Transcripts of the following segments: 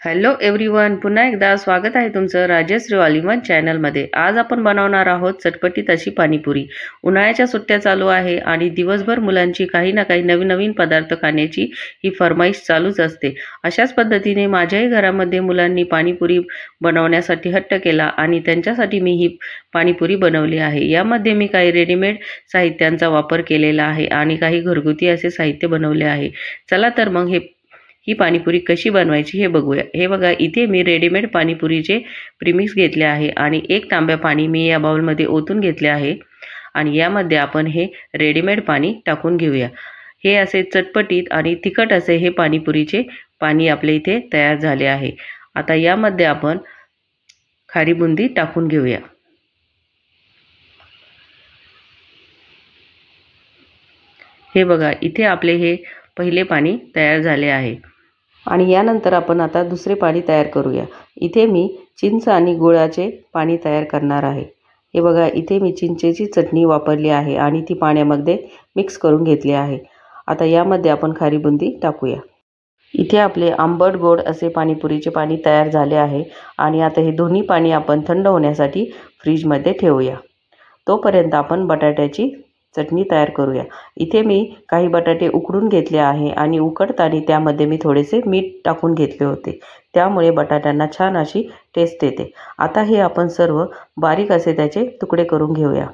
Hello everyone, पुन्हा एकदा स्वागत आहे तुमचं राजश्री ऑल इन वन चॅनलमध्ये। आज आपण बनवणार आहोत चटपटीत अशी पाणीपुरी। उन्हाळ्याच्या सुट्ट्या चालू आहे आणि दिवसभर मुलांची काही ना काही नवीन नवीन पदार्थ खाण्याची ही फरमाईश चालूच असते। अशाच पद्धतीने माझ्याही घरामध्ये मुलांनी पाणीपुरी बनवण्यासाठी हट्ट केला आणि त्यांच्यासाठी मी ही पाणीपुरी बनवली आहे। यामध्ये मी काही रेडीमेड साहित्यांचा वापर केलेला आहे आणि काही घरगुती असे साहित्य बनवले आहे। चला तर मग ही पाणीपुरी कशी बनवायची हे बघूया। हे बघा, इथे मी रेडीमेड पाणीपुरीचे प्रीमिक्स घेतले आहे आणि 1 तांब्या पाणी मी या बाउलमध्ये ओतून घेतले आहे आणि यामध्ये आपण हे रेडीमेड पाणी टाकून घेऊया। हे असे चटपटीत आणि तिखट असे हे पाणीपुरीचे पाणी आपले इथे तयार झाले आहे। आता यामध्ये आपण खारी बुंदी टाकून घेऊया। हे बघा, इथे आपले हे पहिले पाणी तयार झाले आहे आणि यानंतर आपण आता दुसरे पाणी तयार करूया। इथे मी चिंच आणि गुळाचे पाणी तयार करणार आहे। हे बघा, इथे मी चिंचेची चटणी वापरली आहे आणि ती पाण्यामध्ये मिक्स करून घेतली आहे। आता यामध्ये आपण खारी बुंदी टाकूया। इथे आपले आंबट गोड असे पाणीपुरीचे पाणी तयार झाले आहे आणि आता हे दोन्ही पाणी आपण थंड होण्यासाठी फ्रीजमध्ये ठेवूया। तोपर्यंत आपण बटाट्याची चटणी तयार करूया। इथे मी काही बटाटे उकडून घेतले आहे आणि उकडताना त्यामध्ये मी थोडेसे मीठ टाकून घेतले होते, त्यामुळे बटाट्यांना छान अशी टेस्ट येते। आता हे आपण सर्व बारीक असे त्याचे तुकडे करून घेऊया।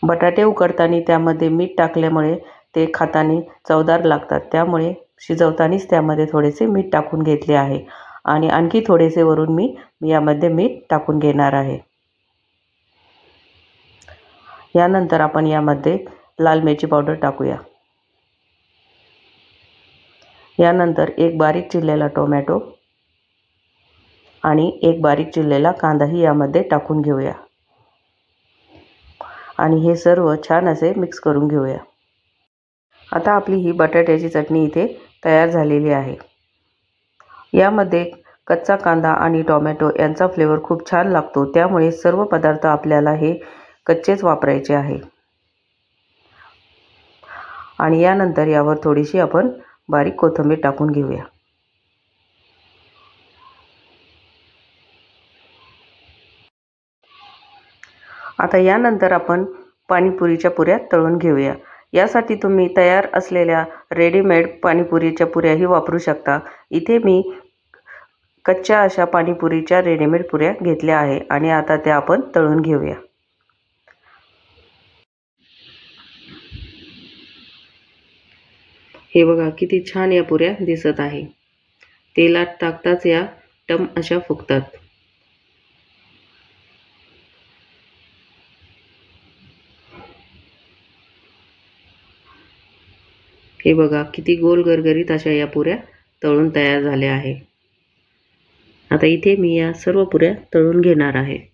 बटाटे उकडताना त्यामध्ये मीठ टाकल्यामुळे ते खाताना चवदार लागतात, त्यामुळे शिजवतानाच त्यामध्ये थोडेसे मीठ टाकून घेतले आहे आणि आणखी थोडेसे वरून मी यामध्ये मीठ टाकून घेणार आहे। यानंतर आपण यामध्ये लाल मिरची पावडर टाकूया। यानंतर एक बारीक चिरलेला टोमॅटो आणि एक बारीक चिरलेला कांदाही यामध्ये टाकून घेऊया आणि हे सर्व छान असे मिक्स करून घेऊया। आता आपली ही बटाट्याची चटणी इथे तयार झालेली आहे। यामध्ये कच्चा कांदा आणि टोमॅटो यांचा फ्लेवर खूप छान लागतो, त्यामुळे सर्व पदार्थ आपल्याला हे कच्चेच वापरायचे आहे आणि यानंतर यावर थोडीशी आपण बारीक कोथिंबीर टाकून घेऊया। आता यानंतर आपण पाणीपुरीच्या पुऱ्या तळून घेऊया। यासाठी तुम्ही तयार असलेल्या रेडीमेड पाणीपुरीच्या पुऱ्याही वापरू शकता। इथे मी कच्च्या अशा पाणीपुरीच्या रेडीमेड पुऱ्या घेतल्या आहे आणि आता त्या आपण तळून घेऊया। हे बघा, किती छान या पुऱ्या दिसत आहे। तेलात टाकताच या टम अशा फुगतात। हे बघा, किती गोल गरगरीत अशा या पुऱ्या तळून तयार झाल्या आहे। आता इथे मी या सर्व पुऱ्या तळून घेणार आहे।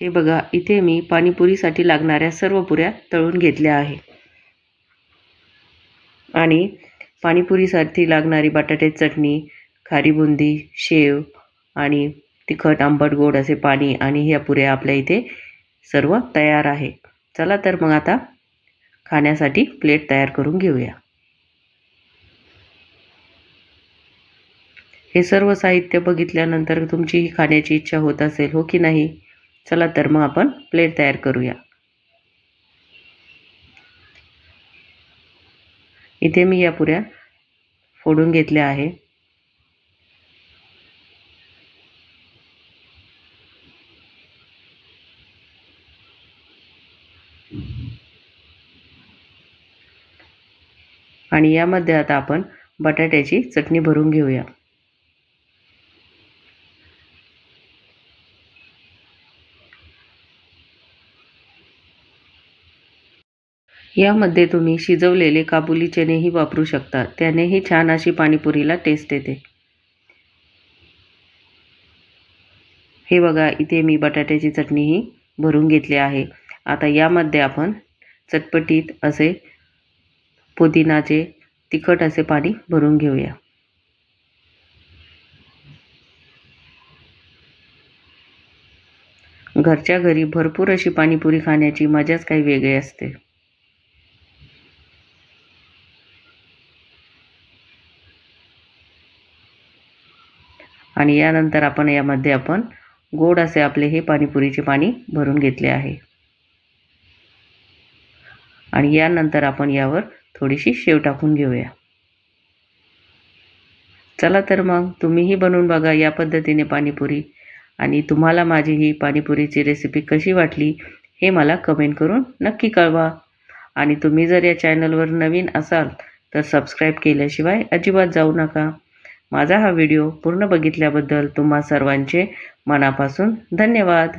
हे बघा, इथे मी पाणीपुरीसाठी लागणाऱ्या सर्व पुऱ्या तळून घेतल्या आहे आणि पाणीपुरीसाठी लागणारी बटाट्याची चटणी, खारी बुंदी, शेव आणि तिखट आंबट गोड असे पाणी आणि ह्या पुऱ्या आपल्या इथे सर्व तयार आहे। चला तर मग आता खाण्यासाठी प्लेट तयार करून घेऊया। हे सर्व साहित्य बघितल्यानंतर तुमची ही खाण्याची इच्छा होत असेल, हो की नाही? चला तर मग आपण प्लेट तयार करूया। इथे मी या पुऱ्या फोडून घेतल्या आहे आणि यामध्ये आता आपण बटाट्याची चटणी भरून घेऊया। यामध्ये तुम्ही शिजवलेले काबुली चणेही वापरू शकता, त्यानेही छान अशी पाणीपुरीला टेस्ट येते। हे बघा, इथे मी बटाट्याची चटणीही भरून घेतली आहे। आता यामध्ये आपण चटपटीत असे पुदिनाचे तिखट असे पाणी भरून घेऊया। घरच्या घरी भरपूर अशी पाणीपुरी खाण्याची मजाच काही वेगळी असते। आणि यानंतर आपण यामध्ये गोड असे आपले हे पाणीपुरीचे पाणी भरून घेतले आहे। आणि यानंतर आपण यावर थोडीशी शेव टाकून घेऊया। चला तर मग तुम्हीही बनवून बघा या पद्धतीने पाणीपुरी, आणि तुम्हाला माझी ही पाणीपुरीची रेसिपी कशी वाटली हे मला कमेंट करून नक्की कळवा। आणि तुम्ही जर या चॅनलवर नवीन असाल तर सबस्क्राईब केल्याशिवाय अजिबात जाऊ नका। माझा हा व्हिडिओ पूर्ण बघितल्याबद्दल तुम्हा सर्वांचे मनापासून धन्यवाद।